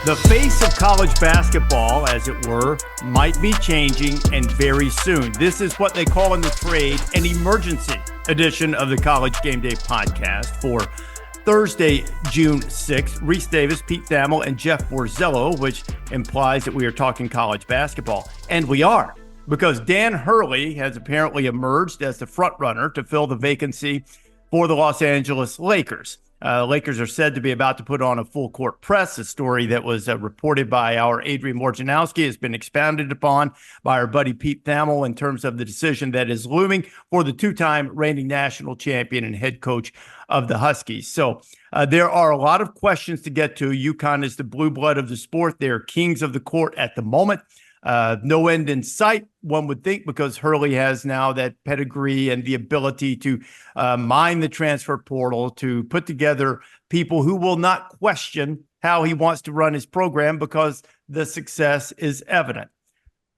The face of college basketball, as it were, might be changing and very soon. This is what they call in the trade an emergency edition of the College Game Day podcast for Thursday, June 6th. Rece Davis, Pete Thamel, and Jeff Borzello, which implies that we are talking college basketball. And we are, because Dan Hurley has apparently emerged as the front runner to fill the vacancy for the Los Angeles Lakers. Lakers are said to be about to put on a full court press. A story that was reported by our Adrian Wojnarowski has been expounded upon by our buddy Pete Thamel in terms of the decision that is looming for the two-time reigning national champion and head coach of the Huskies. So there are a lot of questions to get to. UConn is the blue blood of the sport. They're kings of the court at the moment. No end in sight, one would think, because Hurley has now that pedigree and the ability to mine the transfer portal, to put together people who will not question how he wants to run his program because the success is evident.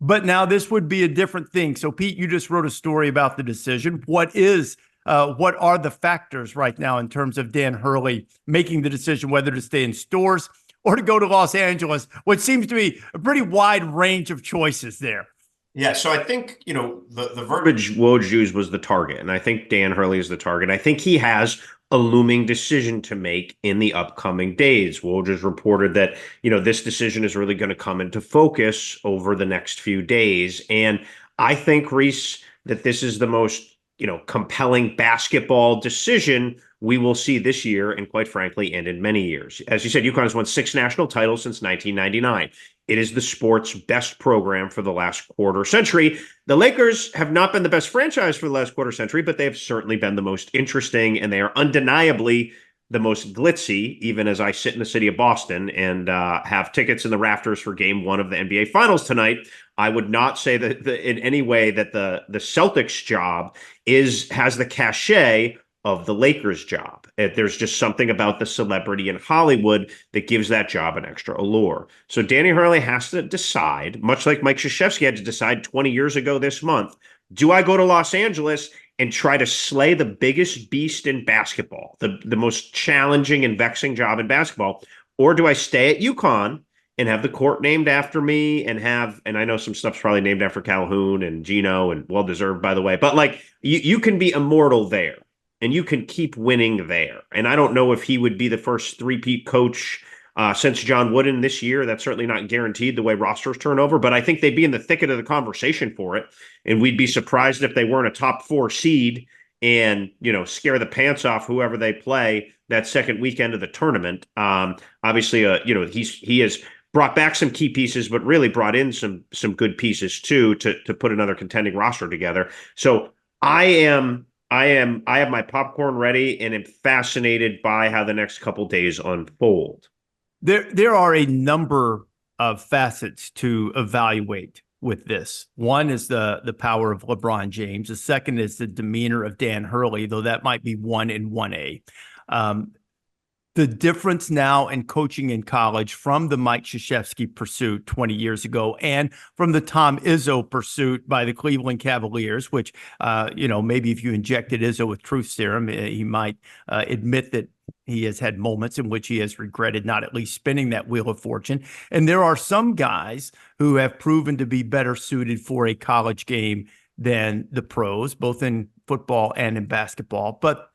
But now this would be a different thing. So, Pete, you just wrote a story about the decision. What are the factors right now in terms of Dan Hurley making the decision whether to stay in Stores or to go to Los Angeles, which seems to be a pretty wide range of choices there? Yeah, so I think, the verbiage Woj used was the target, and I think Dan Hurley is the target. I think he has a looming decision to make in the upcoming days. Woj has reported that, this decision is really going to come into focus over the next few days. And I think, Rece, that this is the most, compelling basketball decision we will see this year and, quite frankly, and in many years. As you said, UConn has won 6 national titles since 1999. It is the sport's best program for the last quarter century. The Lakers have not been the best franchise for the last quarter century, but they have certainly been the most interesting, and they are undeniably the most glitzy, even as I sit in the city of Boston and have tickets in the rafters for game 1 of the NBA Finals tonight. I would not say that in any way that the Celtics job has the cachet of the Lakers job. There's just something about the celebrity in Hollywood that gives that job an extra allure. So Danny Hurley has to decide, much like Mike Krzyzewski had to decide 20 years ago this month, do I go to Los Angeles and try to slay the biggest beast in basketball, the most challenging and vexing job in basketball, or do I stay at UConn and have the court named after me and I know some stuff's probably named after Calhoun and Gino, and well-deserved, by the way, but you can be immortal there and you can keep winning there. And I don't know if he would be the first three-peat coach since John Wooden this year. That's certainly not guaranteed the way rosters turn over, but I think they'd be in the thicket of the conversation for it. And we'd be surprised if they weren't a top 4 seed and, scare the pants off whoever they play that second weekend of the tournament. Obviously, he has brought back some key pieces, but really brought in some good pieces too, to put another contending roster together. So I have my popcorn ready and am fascinated by how the next couple days unfold. There are a number of facets to evaluate with this. One is the power of LeBron James. The second is the demeanor of Dan Hurley, though that might be 1 and 1A. The difference now in coaching in college from the Mike Krzyzewski pursuit 20 years ago and from the Tom Izzo pursuit by the Cleveland Cavaliers, which, maybe if you injected Izzo with truth serum, he might admit that he has had moments in which he has regretted not at least spinning that wheel of fortune. And there are some guys who have proven to be better suited for a college game than the pros, both in football and in basketball. But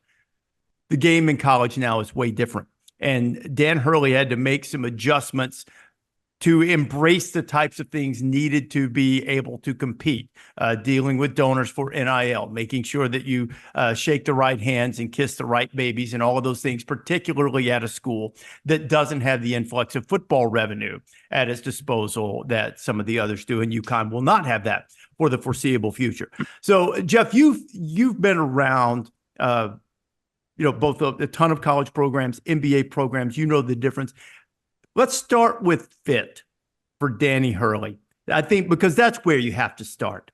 the game in college now is way different. And Dan Hurley had to make some adjustments to embrace the types of things needed to be able to compete, dealing with donors for NIL, making sure that you shake the right hands and kiss the right babies and all of those things, particularly at a school that doesn't have the influx of football revenue at its disposal that some of the others do. And UConn will not have that for the foreseeable future. So, Jeff, you've been around both a ton of college programs, NBA programs, the difference. Let's start with fit for Danny Hurley. I think because that's where you have to start.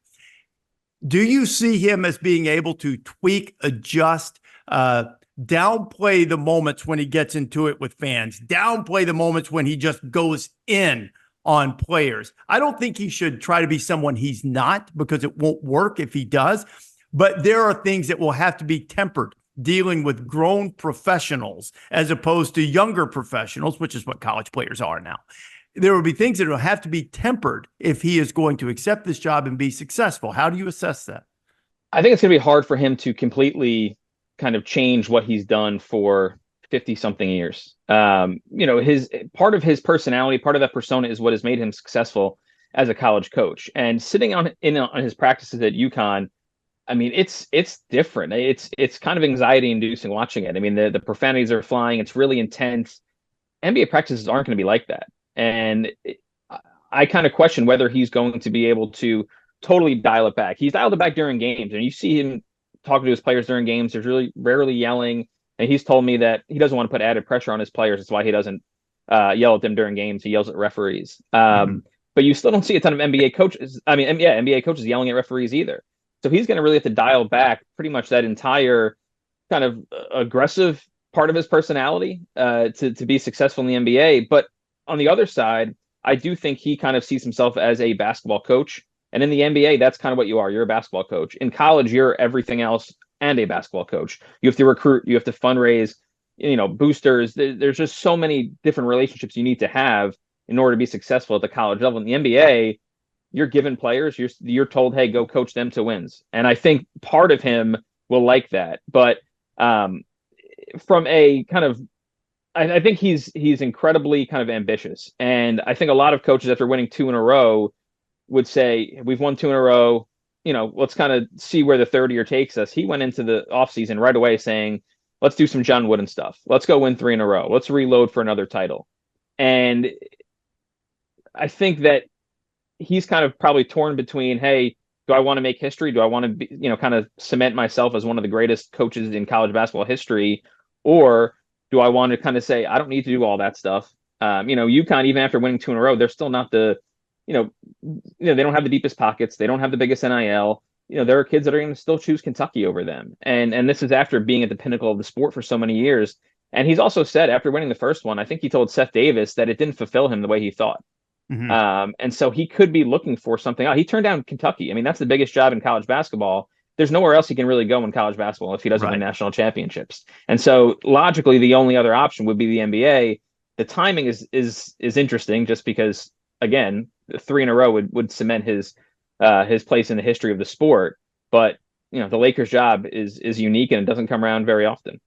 Do you see him as being able to tweak, adjust, downplay the moments when he gets into it with fans, downplay the moments when he just goes in on players? I don't think he should try to be someone he's not, because it won't work if he does. But there are things that will have to be tempered dealing with grown professionals as opposed to younger professionals, which is what college players are now. There will be things that will have to be tempered if he is going to accept this job and be successful. How do you assess that? I think it's going to be hard for him to completely kind of change what he's done for 50 something years. His part of his personality, part of that persona is what has made him successful as a college coach. And sitting on his practices at UConn, I mean, it's different. It's kind of anxiety inducing watching it. I mean, the profanities are flying. It's really intense. NBA practices aren't going to be like that. And I kind of question whether he's going to be able to totally dial it back. He's dialed it back during games, and you see him talking to his players during games. There's really rarely yelling. And he's told me that he doesn't want to put added pressure on his players. That's why he doesn't yell at them during games. He yells at referees. But you still don't see a ton of NBA coaches. I mean, yeah, NBA coaches yelling at referees either. So he's going to really have to dial back pretty much that entire kind of aggressive part of his personality to be successful in the NBA. But on the other side, I do think he kind of sees himself as a basketball coach. And in the NBA, that's kind of what you are. You're a basketball coach. In college, you're everything else and a basketball coach. You have to recruit, you have to fundraise, boosters. There's just so many different relationships you need to have in order to be successful at the college level. In the NBA, you're given players, you're told, hey, go coach them to wins. And I think part of him will like that. But from a kind of, I think he's incredibly kind of ambitious. And I think a lot of coaches, after winning 2 in a row, would say, we've won 2 in a row, let's kind of see where the third year takes us. He went into the offseason right away saying, let's do some John Wooden stuff. Let's go win 3 in a row. Let's reload for another title. And I think that he's kind of probably torn between, hey, do I want to make history? Do I want to be, kind of cement myself as one of the greatest coaches in college basketball history? Or do I want to kind of say, I don't need to do all that stuff? UConn, even after winning 2 in a row, they're still not they don't have the deepest pockets. They don't have the biggest NIL. There are kids that are going to still choose Kentucky over them. And this is after being at the pinnacle of the sport for so many years. And he's also said, after winning the first one, I think he told Rece Davis that it didn't fulfill him the way he thought. Mm-hmm. And so he could be looking for something else. He turned down Kentucky. I mean, that's the biggest job in college basketball. There's nowhere else he can really go in college basketball if he doesn't win national championships. And so logically, the only other option would be the NBA. The timing is interesting just because, again, 3 in a row would cement his place in the history of the sport. But the Lakers' job is unique, and it doesn't come around very often.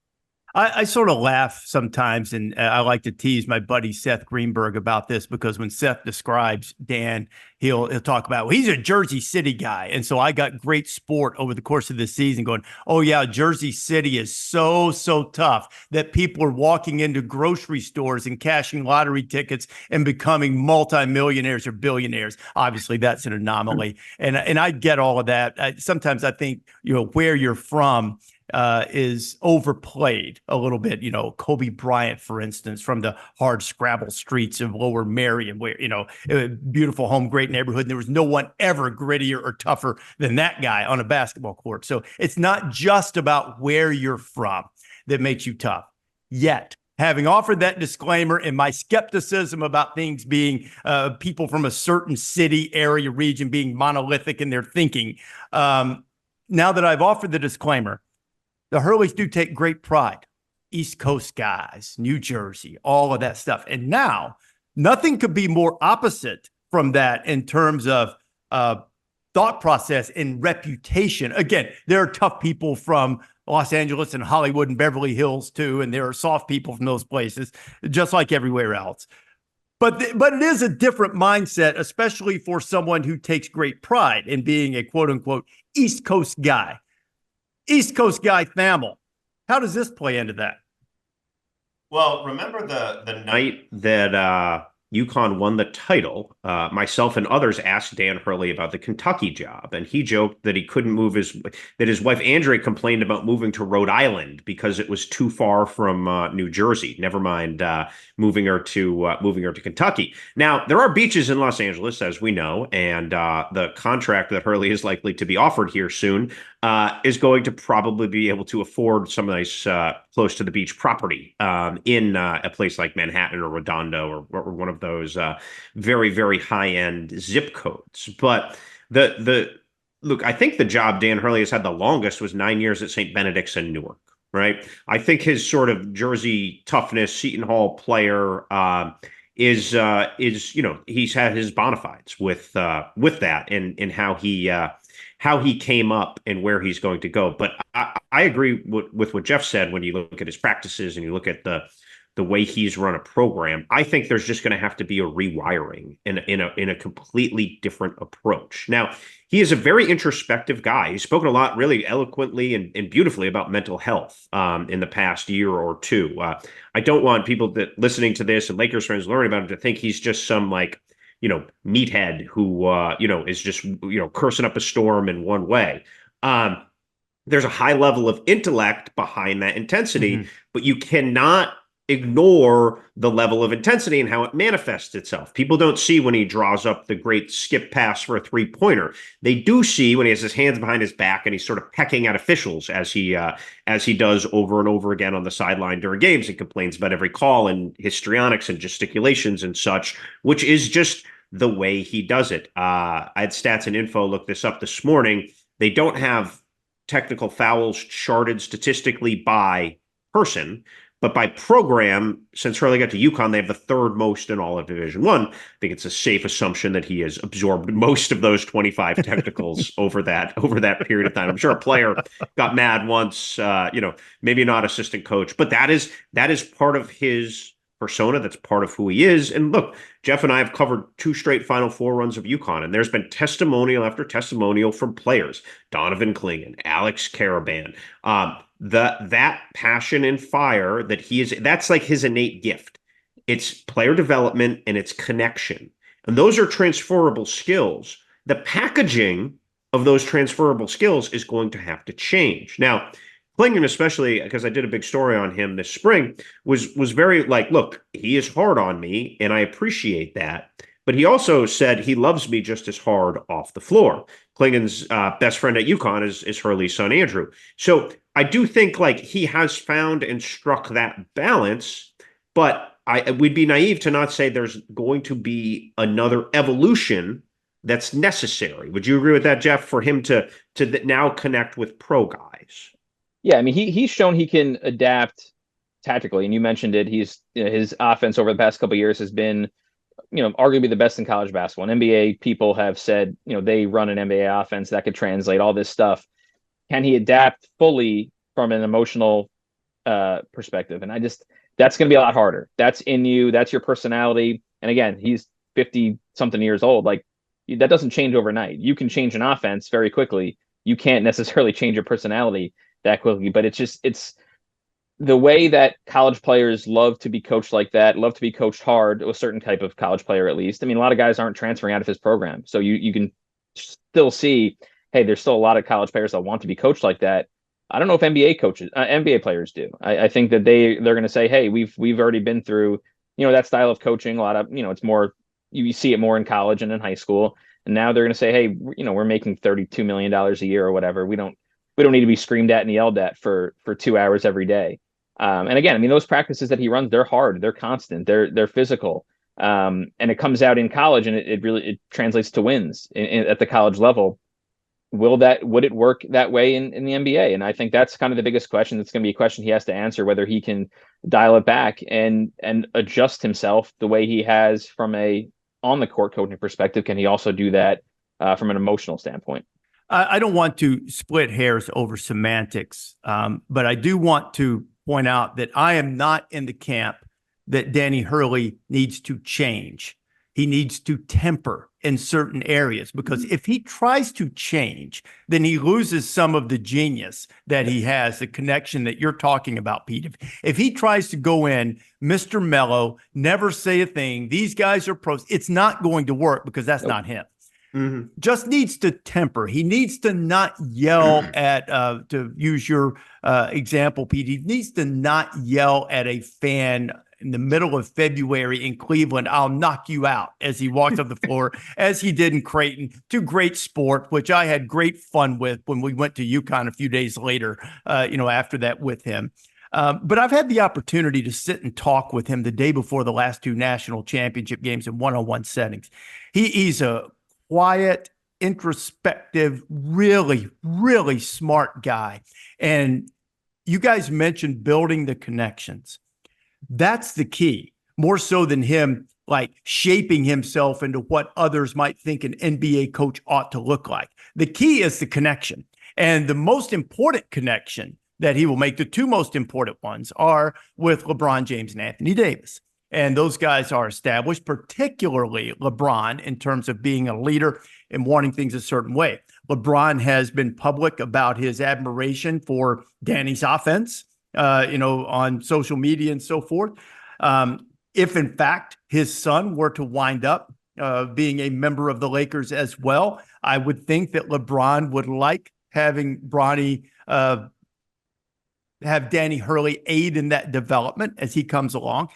I sort of laugh sometimes, and I like to tease my buddy Seth Greenberg about this, because when Seth describes Dan, he'll talk about, well, he's a Jersey City guy. And so I got great sport over the course of this season going, oh yeah, Jersey City is so tough that people are walking into grocery stores and cashing lottery tickets and becoming multimillionaires or billionaires. Obviously that's an anomaly. And I get all of that. Sometimes I think, where you're from is overplayed a little bit. Kobe Bryant, for instance, from the hard scrabble streets of Lower Merion, where, a beautiful home, great neighborhood. And there was no one ever grittier or tougher than that guy on a basketball court. So it's not just about where you're from that makes you tough. Yet, having offered that disclaimer and my skepticism about things being people from a certain city, area, region being monolithic in their thinking, now that I've offered the disclaimer, the Hurleys do take great pride. East Coast guys, New Jersey, all of that stuff. And now nothing could be more opposite from that in terms of thought process and reputation. Again, there are tough people from Los Angeles and Hollywood and Beverly Hills too, and there are soft people from those places, just like everywhere else. But it is a different mindset, especially for someone who takes great pride in being a quote unquote East Coast guy. East Coast guy Thamel, how does this play into that? Well, remember the night that UConn won the title, myself and others asked Dan Hurley about the Kentucky job, and he joked that he couldn't move that his wife Andre complained about moving to Rhode Island because it was too far from New Jersey. Never mind moving her to Kentucky. Now, there are beaches in Los Angeles, as we know, and the contract that Hurley is likely to be offered here soon is going to probably be able to afford some nice close to the beach property in a place like Manhattan or Redondo or one of those very, very high-end zip codes. But look, I think the job Dan Hurley has had the longest was 9 years at St. Benedict's in Newark. right? I think his sort of Jersey toughness, Seton Hall player, is he's had his bona fides with that and how he came up and where he's going to go. But I agree with what Jeff said when you look at his practices and you look at the way he's run a program. I think there's just going to have to be a rewiring in a completely different approach. Now, he is a very introspective guy. He's spoken a lot, really eloquently and beautifully about mental health in the past year or two. I don't want people that listening to this and Lakers fans learning about him to think he's just some meathead who is just cursing up a storm in one way. There's a high level of intellect behind that intensity, but you cannot ignore the level of intensity and how it manifests itself. People don't see when he draws up the great skip pass for a three-pointer. They do see when he has his hands behind his back and he's sort of pecking at officials as he does over and over again on the sideline during games and complains about every call and histrionics and gesticulations and such, which is just the way he does it. I had Stats and Info look this up this morning. They don't have technical fouls charted statistically by person, but by program. Since Hurley got to UConn, they have the third most in all of Division I. I think it's a safe assumption that he has absorbed most of those 25 technicals over that period of time. I'm sure a player got mad once, maybe not assistant coach, but that is part of his persona. That's part of who he is. And look, Jeff and I have covered 2 straight Final Four runs of UConn, and there's been testimonial after testimonial from players, Donovan Clingan, Alex Caraban, that passion and fire that that's like his innate gift. It's player development and it's connection. And those are transferable skills. The packaging of those transferable skills is going to have to change. Now, Clingan, especially because I did a big story on him this spring, was very look, he is hard on me and I appreciate that. But he also said he loves me just as hard off the floor. Clingan's best friend at UConn is Hurley's son, Andrew. So I do think he has found and struck that balance, but we'd be naive to not say there's going to be another evolution that's necessary. Would you agree with that, Jeff, for him to now connect with pro guys? Yeah, I mean, he's shown he can adapt tactically, and you mentioned it. His offense over the past couple of years has been, arguably the best in college basketball. And NBA people have said, they run an NBA offense that could translate all this stuff. Can he adapt fully from an emotional perspective? And that's going to be a lot harder. That's in you. That's your personality. And again, he's 50 something years old. That doesn't change overnight. You can change an offense very quickly. You can't necessarily change your personality that quickly, but it's the way that college players love to be coached like that, love to be coached hard, a certain type of college player, at least. I mean, a lot of guys aren't transferring out of his program. So you can still see, hey, there's still a lot of college players that want to be coached like that. I don't know if NBA players do. I think that they're going to say, hey, we've already been through, that style of coaching. A lot of, it's more, you see it more in college and in high school. And now they're going to say, hey, we're making $32 million a year or whatever. We don't need to be screamed at and yelled at for 2 hours every day. And again, I mean, those practices that he runs, they're hard, they're constant, they're physical. And it comes out in college and it really translates to wins at the college level. Would it work that way in the NBA? And I think that's kind of the biggest question. That's going to be a question he has to answer, whether he can dial it back and adjust himself the way he has from a on the court coaching perspective. Can he also do that from an emotional standpoint? I don't want to split hairs over semantics, but I do want to point out that I am not in the camp that Danny Hurley needs to change. He needs to temper in certain areas, because if he tries to change, then he loses some of the genius that he has, the connection that you're talking about, Pete. If he tries to go in, Mr. Mellow, never say a thing, these guys are pros, it's not going to work, because that's not him. Mm-hmm. Just needs to temper. He needs to not yell at, to use your example, Pete, he needs to not yell at a fan in the middle of February in Cleveland, "I'll knock you out," as he walked up the floor, as he did in Creighton. To great sport, which I had great fun with when we went to UConn a few days later, after that with him. But I've had the opportunity to sit and talk with him the day before the last 2 national championship games in one-on-one settings. He's a quiet, introspective, really, really smart guy. And you guys mentioned building the connections. That's the key, more so than him like shaping himself into what others might think an NBA coach ought to look like. The key is the connection. And the most important connection that he will make, the two most important ones, are with LeBron James and Anthony Davis. And those guys are established, particularly LeBron, in terms of being a leader and wanting things a certain way. LeBron has been public about his admiration for Danny's offense, on social media and so forth. If in fact his son were to wind up being a member of the Lakers as well, I would think that LeBron would like having Bronny have Danny Hurley aid in that development as he comes along.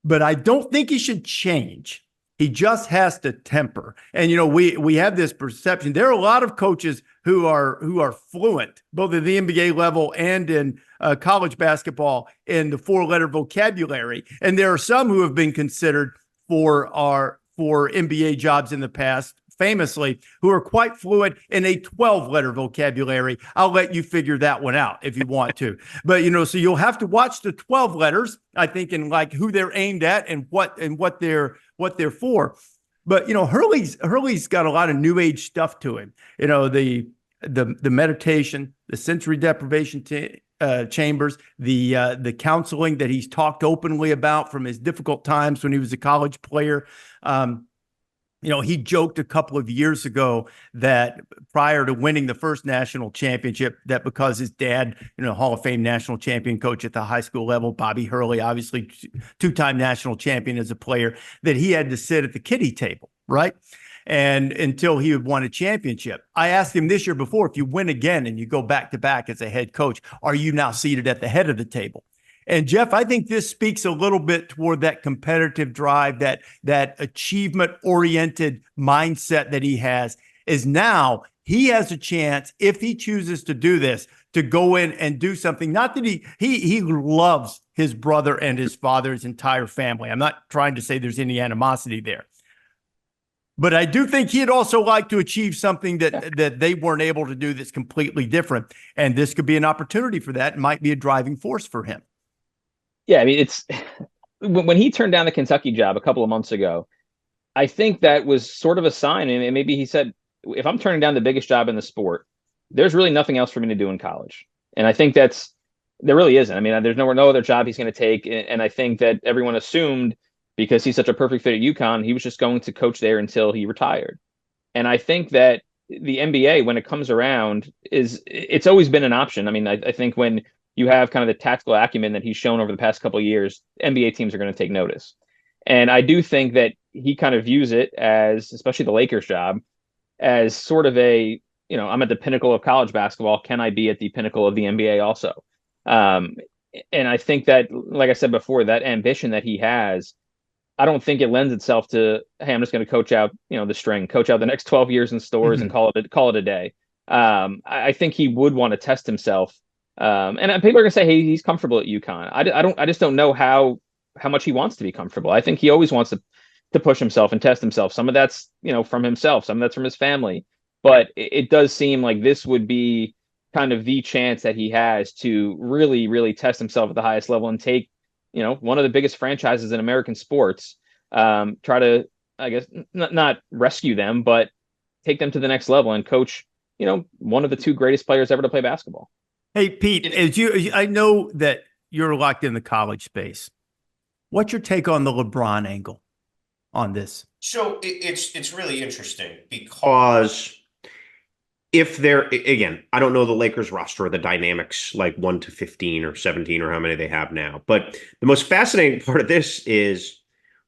But I don't think he should change. He just has to temper. And, we have this perception. There are a lot of coaches who are fluent, both at the NBA level and in college basketball, in the four-letter vocabulary. And there are some who have been considered for NBA jobs in the past, famously, who are quite fluent in a 12-letter vocabulary. I'll let you figure that one out if you want to. But, so you'll have to watch the 12 letters, I think, and like who they're aimed at and what they're for. But, Hurley's got a lot of new age stuff to him. The meditation, the sensory deprivation chambers, the counseling that he's talked openly about from his difficult times when he was a college player. He joked a couple of years ago that prior to winning the first national championship, that because his dad, Hall of Fame national champion coach at the high school level, Bobby Hurley, obviously two-time national champion as a player, that he had to sit at the kiddie table, right? And until he had won a championship. I asked him this year before, if you win again and you go back to back as a head coach, are you now seated at the head of the table? And Jeff, I think this speaks a little bit toward that competitive drive, that achievement-oriented mindset that he has. Is now he has a chance, if he chooses to do this, to go in and do something. Not that he loves his brother and his father's entire family. I'm not trying to say there's any animosity there. But I do think he'd also like to achieve something that they weren't able to do that's completely different. And this could be an opportunity for that. It might be a driving force for him. Yeah, I mean, it's when he turned down the Kentucky job a couple of months ago, I think that was sort of a sign. And maybe he said, if I'm turning down the biggest job in the sport, there's really nothing else for me to do in college. And I think there really isn't. I mean, there's no other job he's going to take. And I think that everyone assumed, because he's such a perfect fit at UConn, he was just going to coach there until he retired. And I think that the NBA, when it comes around, it's always been an option. I mean, I think when you have kind of the tactical acumen that he's shown over the past couple of years, NBA teams are going to take notice. And I do think that he kind of views it as, especially the Lakers job, as sort of I'm at the pinnacle of college basketball. Can I be at the pinnacle of the NBA also? And I think that, like I said before, that ambition that he has, I don't think it lends itself to, hey, I'm just going to coach out, coach out the next 12 years in stores and call it a day. I think he would want to test himself. And people are going to say, hey, he's comfortable at UConn. I just don't know how much he wants to be comfortable. I think he always wants to push himself and test himself. Some of that's, from himself, some of that's from his family. But it does seem like this would be kind of the chance that he has to really, really test himself at the highest level and take, one of the biggest franchises in American sports, try to, I guess, not rescue them, but take them to the next level and coach, one of the two greatest players ever to play basketball. Hey, Pete, I know that you're locked in the college space. What's your take on the LeBron angle on this? So it's really interesting because if again, I don't know the Lakers roster or the dynamics like 1 to 15 or 17 or how many they have now. But the most fascinating part of this is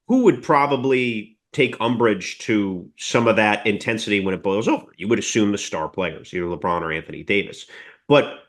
who would probably take umbrage to some of that intensity when it boils over. You would assume the star players, either LeBron or Anthony Davis. But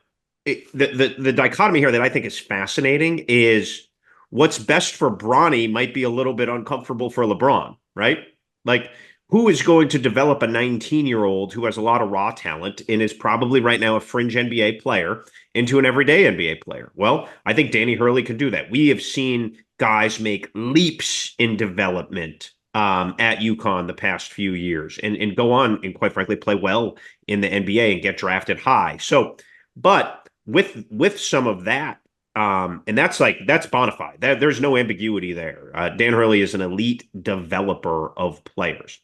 the dichotomy here that I think is fascinating is what's best for Bronny might be a little bit uncomfortable for LeBron, right? Like, who is going to develop a 19-year-old who has a lot of raw talent and is probably right now a fringe NBA player into an everyday NBA player? Well, I think Danny Hurley can do that. We have seen guys make leaps in development at UConn the past few years and go on and, quite frankly, play well in the NBA and get drafted high. So, but with some of that, and that's bona fide. There's no ambiguity there. Dan Hurley is an elite developer of players.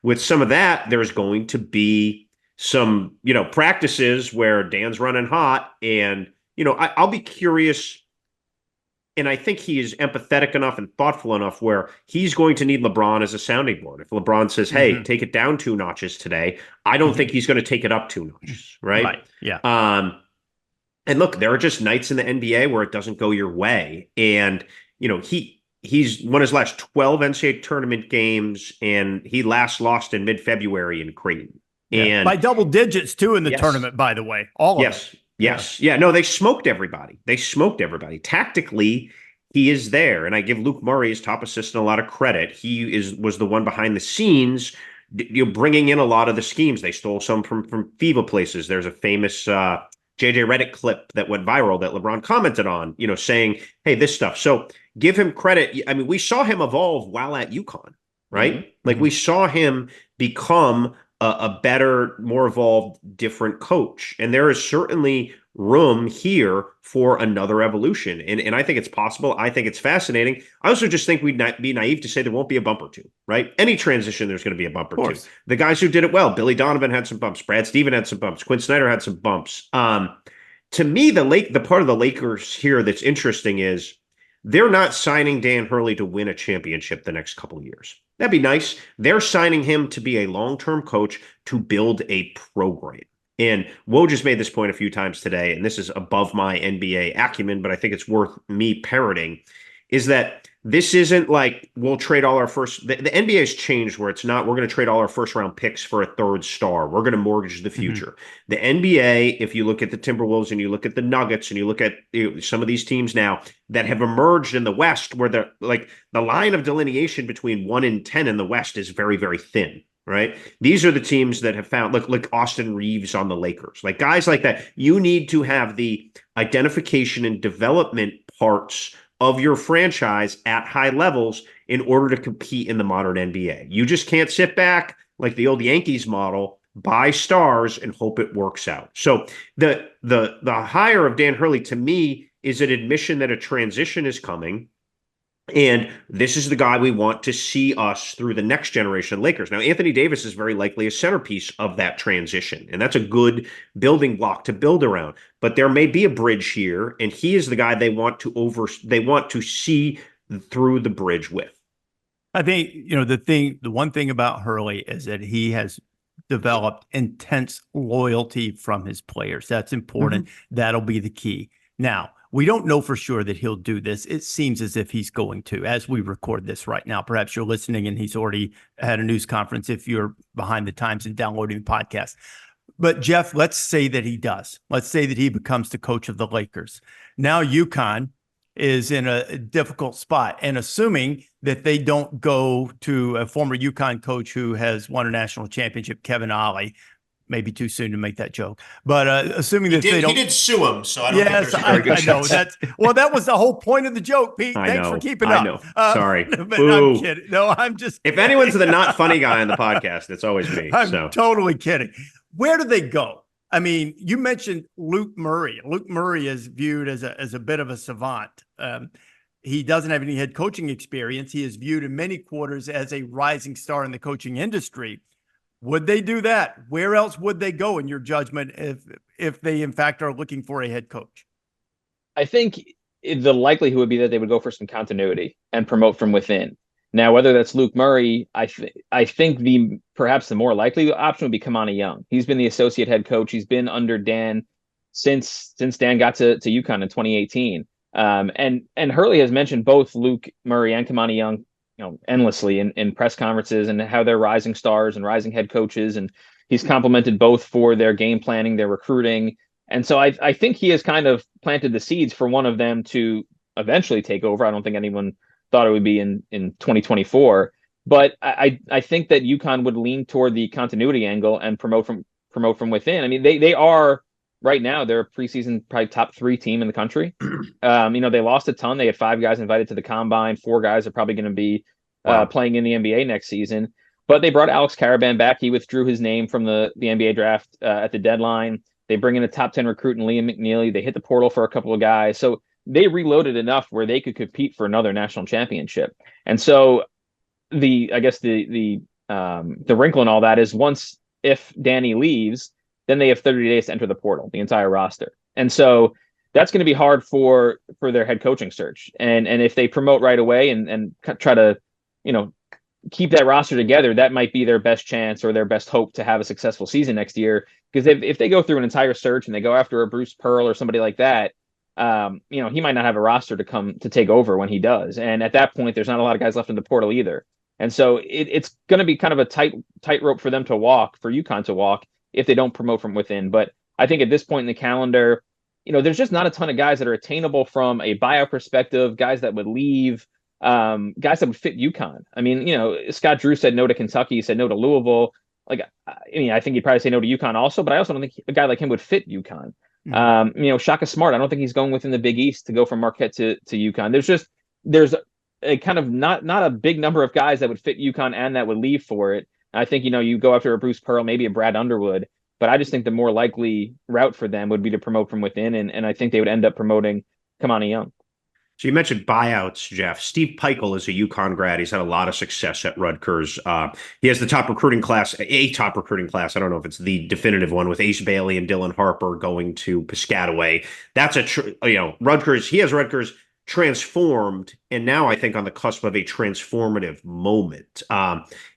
With some of that, there's going to be some, practices where Dan's running hot, and I'll be curious. And I think he is empathetic enough and thoughtful enough where he's going to need LeBron as a sounding board. If LeBron says, hey, take it down 2 notches today, I don't think he's going to take it up 2 notches, right? Right, yeah. And look, there are just nights in the NBA where it doesn't go your way. And, he's won his last 12 NCAA tournament games, and he last lost in mid-February in Creighton. Yeah. And by double digits, too, in the tournament, by the way. All of it. Yes. Yeah. No, they smoked everybody. Tactically, he is there. And I give Luke Murray, his top assistant, a lot of credit. He was the one behind the scenes, bringing in a lot of the schemes. They stole some from FIBA places. There's a famous JJ Redick clip that went viral that LeBron commented on, saying, hey, this stuff. So give him credit. I mean, we saw him evolve while at UConn, right? We saw him become a better, more evolved, different coach. And there is certainly room here for another evolution. And I think it's possible. I think it's fascinating. I also just think we'd not be naive to say there won't be a bump or two, right? Any transition, there's going to be a bump or two. The guys who did it well, Billy Donovan had some bumps. Brad Stevens had some bumps. Quinn Snyder had some bumps. To me, the part of the Lakers here that's interesting is they're not signing Dan Hurley to win a championship the next couple of years. That'd be nice. They're signing him to be a long-term coach to build a program. And Woj has made this point a few times today, and this is above my NBA acumen, but I think it's worth me parroting, is that this isn't like we'll trade all our first. The NBA has changed where it's not we're going to trade all our first round picks for a third star. We're going to mortgage the future. The NBA, if you look at the Timberwolves and you look at the Nuggets and you look at some of these teams now that have emerged in the West, where the line of delineation between 1 and 10 in the West is very, very thin. Right. These are the teams that have found like Austin Reeves on the Lakers, like guys like that. You need to have the identification and development parts of your franchise at high levels in order to compete in the modern NBA. You just can't sit back like the old Yankees model, buy stars and hope it works out. So the hire of Dan Hurley to me is an admission that a transition is coming. And this is the guy we want to see us through the next generation of Lakers. Now, Anthony Davis is very likely a centerpiece of that transition, and that's a good building block to build around. But there may be a bridge here, and he is the guy they want to see through the bridge with. I think, the one thing about Hurley is that he has developed intense loyalty from his players. That's important. That'll be the key. Now, we don't know for sure that he'll do this. It seems as if he's going to, as we record this right now. Perhaps you're listening and he's already had a news conference if you're behind the times and downloading the podcast. But Jeff, let's say that he does. Let's say that he becomes the coach of the Lakers. Now UConn is in a difficult spot. And assuming that they don't go to a former UConn coach who has won a national championship, Kevin Ollie, maybe too soon to make that joke, but assuming that they don't, he did sue him, so I don't think there's I know that was the whole point of the joke, Pete. Thanks for keeping up. I know. Sorry, but I'm kidding. No, I'm just. If anyone's the not funny guy on the podcast, it's always me. I'm totally kidding. Where do they go? I mean, you mentioned Luke Murray. Luke Murray is viewed as a bit of a savant. He doesn't have any head coaching experience. He is viewed in many quarters as a rising star in the coaching industry. Would they do that? Where else would they go in your judgment if they in fact are looking for a head coach? I think the likelihood would be that they would go for some continuity and promote from within. Now, whether that's Luke Murray, I think perhaps the more likely option would be Kamani Young. He's been the associate head coach. He's been under Dan since Dan got to UConn in 2018. And Hurley has mentioned both Luke Murray and Kamani Young endlessly in press conferences and how they're rising stars and rising head coaches. And he's complimented both for their game planning, their recruiting. And so I think he has kind of planted the seeds for one of them to eventually take over. I don't think anyone thought it would be in 2024, but I think that UConn would lean toward the continuity angle and promote from within. I mean, they are right now, they're a preseason probably top 3 team in the country. They lost a ton. They had 5 guys invited to the combine. 4 guys are probably going to be playing in the NBA next season. But they brought Alex Caravan back. He withdrew his name from the NBA draft at the deadline. They bring in a top 10 recruit in Liam McNeely. They hit the portal for a couple of guys. So they reloaded enough where they could compete for another national championship. And so the wrinkle in all that is if Danny leaves, then they have 30 days to enter the portal, the entire roster. And so that's going to be hard for their head coaching search. And if they promote right away and try to, keep that roster together, that might be their best chance or their best hope to have a successful season next year. Because if they go through an entire search and they go after a Bruce Pearl or somebody like that, he might not have a roster to come to take over when he does. And at that point, there's not a lot of guys left in the portal either. And so it's going to be kind of a tightrope for them to walk, for UConn to walk, if they don't promote from within. But I think at this point in the calendar, there's just not a ton of guys that are attainable from a buyout perspective, guys that would leave, guys that would fit UConn. I mean, Scott Drew said no to Kentucky, he said no to Louisville. I think he'd probably say no to UConn also, but I also don't think a guy like him would fit UConn. Shaka Smart, I don't think he's going within the Big East to go from Marquette to UConn. There's a kind of not a big number of guys that would fit UConn and that would leave for it. I think, you go after a Bruce Pearl, maybe a Brad Underwood, but I just think the more likely route for them would be to promote from within. And I think they would end up promoting Kamani Young. So you mentioned buyouts, Jeff. Steve Peichel is a UConn grad. He's had a lot of success at Rutgers. He has a top recruiting class. I don't know if it's the definitive one, with Ace Bailey and Dylan Harper going to Piscataway. That's Rutgers. He has Rutgers transformed, and now I think on the cusp of a transformative moment.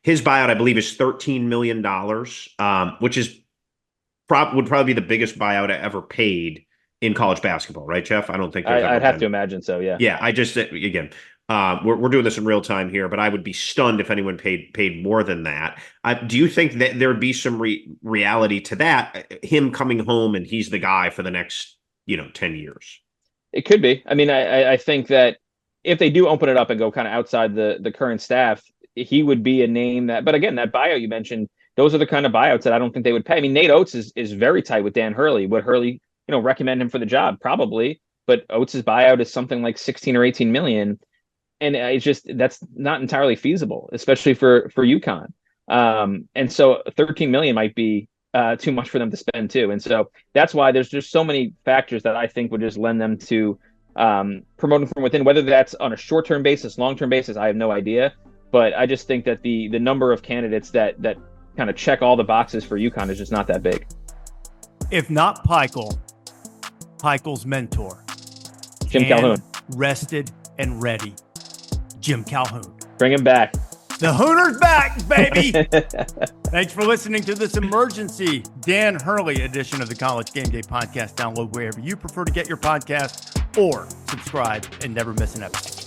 His buyout, I believe, is $13 million, which is would probably be the biggest buyout I ever paid in college basketball, right, Jeff? I don't think I'd have to imagine so. Yeah. Yeah. I just, again, we're doing this in real time here, but I would be stunned if anyone paid more than that. Do you think that there would be some reality to that? Him coming home and he's the guy for the next, 10 years? It could be. I mean, I think that if they do open it up and go kind of outside the current staff, he would be a name that, but again, that buyout you mentioned, those are the kind of buyouts that I don't think they would pay. I mean, Nate Oates is very tight with Dan Hurley. Would Hurley, recommend him for the job? Probably, but Oates' buyout is something like 16 or 18 million. And it's just, that's not entirely feasible, especially for UConn. And so 13 million might be too much for them to spend too. And so that's why there's just so many factors that I think would just lend them to promoting from within, whether that's on a short-term basis, long-term basis, I have no idea. But I just think that the number of candidates that kind of check all the boxes for UConn is just not that big. If not Peichel's mentor, Jim Calhoun. Rested and ready, Jim Calhoun. Bring him back. The Hooners back, baby. Thanks for listening to this emergency Dan Hurley edition of the College Game Day podcast. Download wherever you prefer to get your podcasts or subscribe and never miss an episode.